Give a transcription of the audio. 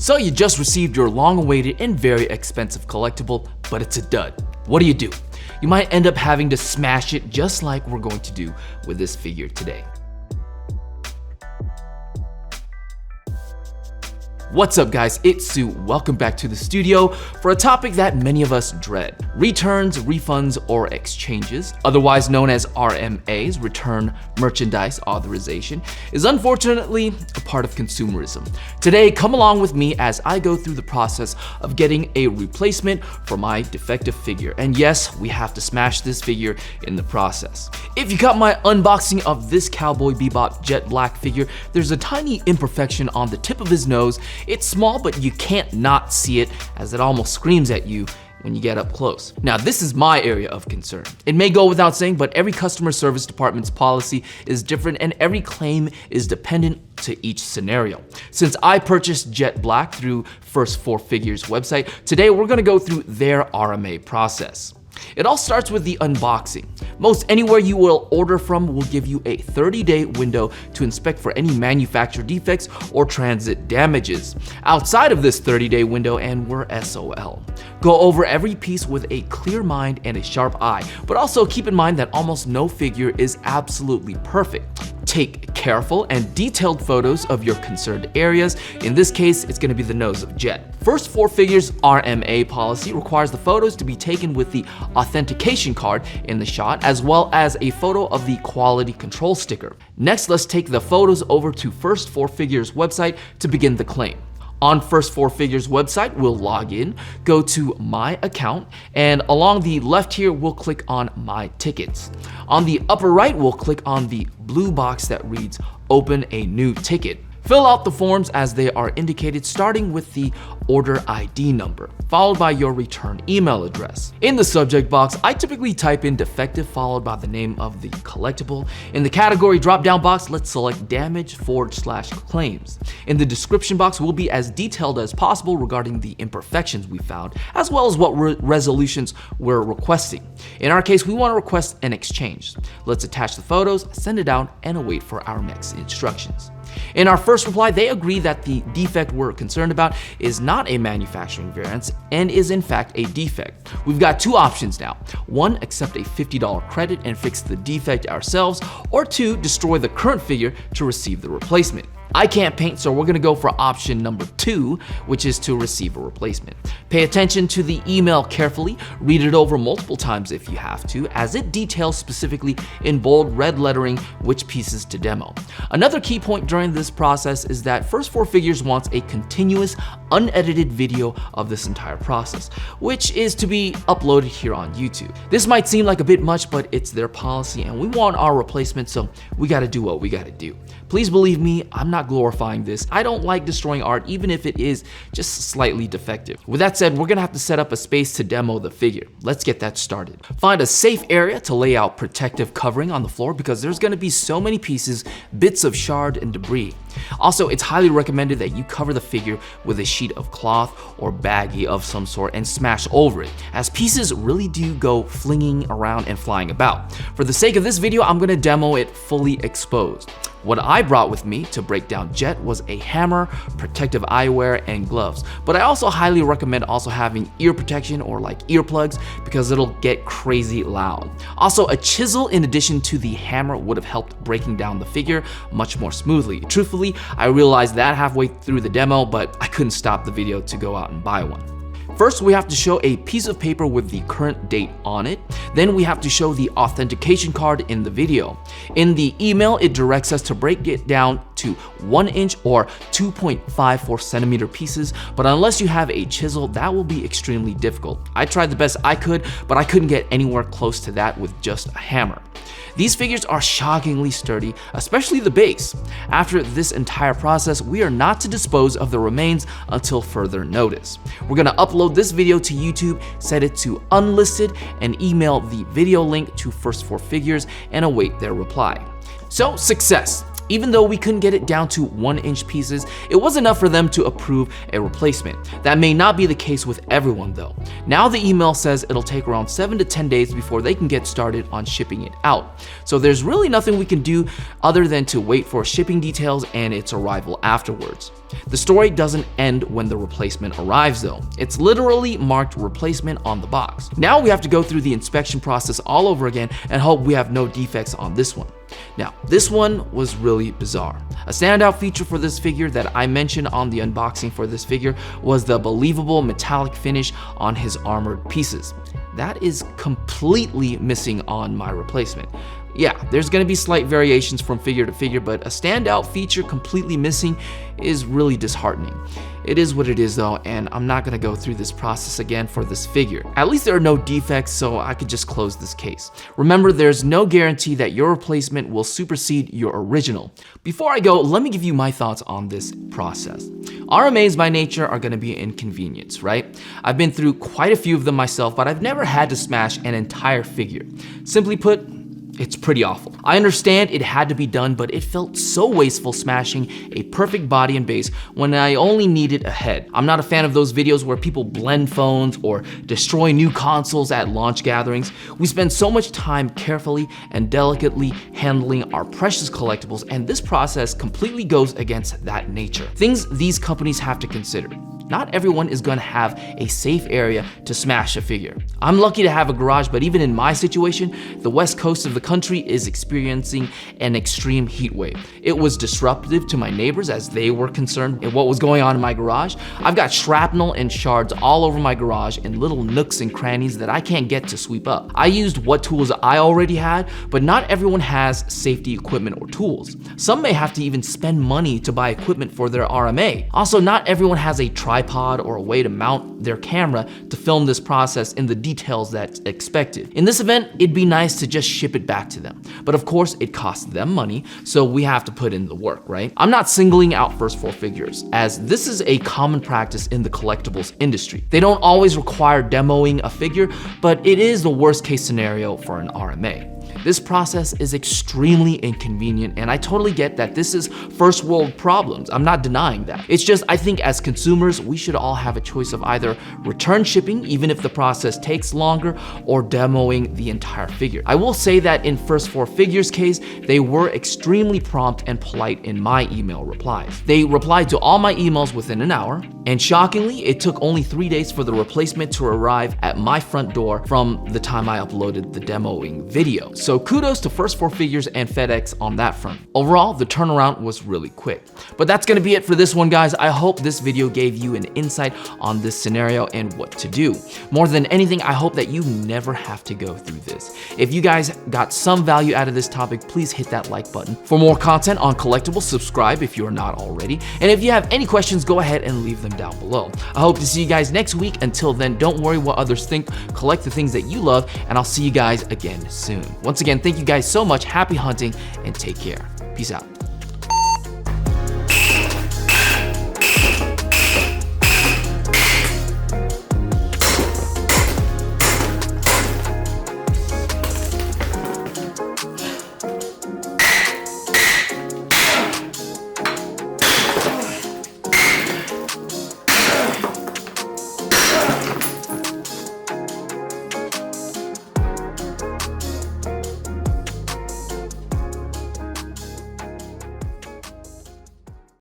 So you just received your long-awaited and very expensive collectible, but it's a dud. What do? You might end up having to smash it just like we're going to do with this figure today. What's up guys, it's Sue. Welcome back to the studio for a topic that many of us dread. Returns, refunds, or exchanges, otherwise known as RMAs, Return Merchandise Authorization, is unfortunately a part of consumerism. Today, come along with me as I go through the process of getting a replacement for my defective figure. And yes, we have to smash this figure in the process. If you got my unboxing of this Cowboy Bebop Jet Black figure, there's a tiny imperfection on the tip of his nose. It's small, but you can't not see it as it almost screams at you when you get up close. Now, this is my area of concern. It may go without saying, but every customer service department's policy is different and every claim is dependent to each scenario. Since I purchased Jet Black through First 4 Figures website, today we're gonna go through their RMA process. It all starts with the unboxing. Most anywhere you will order from will give you a 30-day window to inspect for any manufacturer defects or transit damages. Outside of this 30-day window, and we're SOL. Go over every piece with a clear mind and a sharp eye, but also keep in mind that almost no figure is absolutely perfect. Take careful and detailed photos of your concerned areas. In this case, it's going to be the nose of Jet. First 4 Figures RMA policy requires the photos to be taken with the authentication card in the shot, as well as a photo of the quality control sticker. Next, let's take the photos over to First 4 Figures website to begin the claim. On First 4 Figures website, we'll log in, go to My Account, and along the left here, we'll click on My Tickets. On the upper right, we'll click on the blue box that reads Open a New Ticket. Fill out the forms as they are indicated, starting with the order ID number, followed by your return email address. In the subject box, I typically type in defective followed by the name of the collectible. In the category drop-down box, let's select damage/claims. In the description box, we'll be as detailed as possible regarding the imperfections we found, as well as what resolutions we're requesting. In our case, we want to request an exchange. Let's attach the photos, send it out, and await for our next instructions. In our first reply, they agree that the defect we're concerned about is not a manufacturing variance and is in fact a defect. We've got 2 options now. 1, accept a $50 credit and fix the defect ourselves, or 2, destroy the current figure to receive the replacement. I can't paint, so we're gonna go for option number 2, which is to receive a replacement. Pay attention to the email carefully, read it over multiple times if you have to, as it details specifically in bold red lettering which pieces to demo. Another key point during this process is that First 4 Figures wants a continuous, unedited video of this entire process, which is to be uploaded here on YouTube. This might seem like a bit much, but it's their policy and we want our replacement, so we gotta do what we gotta do. Please believe me, I'm not glorifying this. I don't like destroying art, even if it is just slightly defective. With that said, we're gonna have to set up a space to demo the figure. Let's get that started. Find a safe area to lay out protective covering on the floor because there's gonna be so many pieces, bits of shard and debris. Also, it's highly recommended that you cover the figure with a sheet of cloth or baggie of some sort and smash over it, as pieces really do go flinging around and flying about. For the sake of this video, I'm gonna demo it fully exposed. What I brought with me to break down Jet was a hammer, protective eyewear, and gloves. But I also highly recommend also having ear protection or like earplugs because it'll get crazy loud. Also, a chisel in addition to the hammer would have helped breaking down the figure much more smoothly. Truthfully, I realized that halfway through the demo, but I couldn't stop the video to go out and buy one. First, we have to show a piece of paper with the current date on it. Then we have to show the authentication card in the video. In the email, it directs us to break it down to 1 inch or 2.54 centimeter pieces, but unless you have a chisel, that will be extremely difficult. I tried the best I could, but I couldn't get anywhere close to that with just a hammer. These figures are shockingly sturdy, especially the base. After this entire process, we are not to dispose of the remains until further notice. We're gonna upload this video to YouTube, set it to unlisted, and email the video link to First 4 Figures and await their reply. So, success! Even though we couldn't get it down to 1-inch pieces, it was enough for them to approve a replacement. That may not be the case with everyone though. Now the email says it'll take around 7 to 10 days before they can get started on shipping it out. So there's really nothing we can do other than to wait for shipping details and its arrival afterwards. The story doesn't end when the replacement arrives though. It's literally marked replacement on the box. Now we have to go through the inspection process all over again and hope we have no defects on this one. Now, this one was really bizarre. A standout feature for this figure that I mentioned on the unboxing for this figure was the believable metallic finish on his armored pieces. That is completely missing on my replacement. Yeah, there's going to be slight variations from figure to figure, but a standout feature completely missing is really disheartening. It is what it is though, and I'm not going to go through this process again for this figure. At least there are no defects, so I could just close this case. Remember, there's no guarantee that your replacement will supersede your original. Before I go, let me give you my thoughts on this process. RMAs by nature are going to be an inconvenience, right? I've been through quite a few of them myself, but I've never had to smash an entire figure. Simply put, it's pretty awful. I understand it had to be done, but it felt so wasteful smashing a perfect body and base when I only needed a head. I'm not a fan of those videos where people blend phones or destroy new consoles at launch gatherings. We spend so much time carefully and delicately handling our precious collectibles, and this process completely goes against that nature. Things these companies have to consider. Not everyone is going to have a safe area to smash a figure. I'm lucky to have a garage, but even in my situation, the west coast of the country is experiencing an extreme heat wave. It was disruptive to my neighbors as they were concerned at what was going on in my garage. I've got shrapnel and shards all over my garage in little nooks and crannies that I can't get to sweep up. I used what tools I already had, but not everyone has safety equipment or tools. Some may have to even spend money to buy equipment for their RMA. Also, not everyone has a tripod or a way to mount their camera to film this process in the details that's expected. In this event, it'd be nice to just ship it back to them. But of course, it costs them money, so we have to put in the work, right? I'm not singling out first four figures, as this is a common practice in the collectibles industry. They don't always require demoing a figure, but it is the worst case scenario for an RMA. This process is extremely inconvenient, and I totally get that this is first world problems. I'm not denying that. It's just, I think as consumers, we should all have a choice of either return shipping, even if the process takes longer, or demoing the entire figure. I will say that in First Four Figures case, they were extremely prompt and polite in my email replies. They replied to all my emails within an hour, and shockingly, it took only 3 days for the replacement to arrive at my front door from the time I uploaded the demoing video. So kudos to First Four Figures and FedEx on that front. Overall, the turnaround was really quick. But that's gonna be it for this one, guys. I hope this video gave you an insight on this scenario and what to do. More than anything, I hope that you never have to go through this. If you guys got some value out of this topic, please hit that like button. For more content on collectibles, subscribe if you're not already. And if you have any questions, go ahead and leave them down below. I hope to see you guys next week. Until then, don't worry what others think. Collect the things that you love, and I'll see you guys again soon. Once again, thank you guys so much. Happy hunting and take care. Peace out.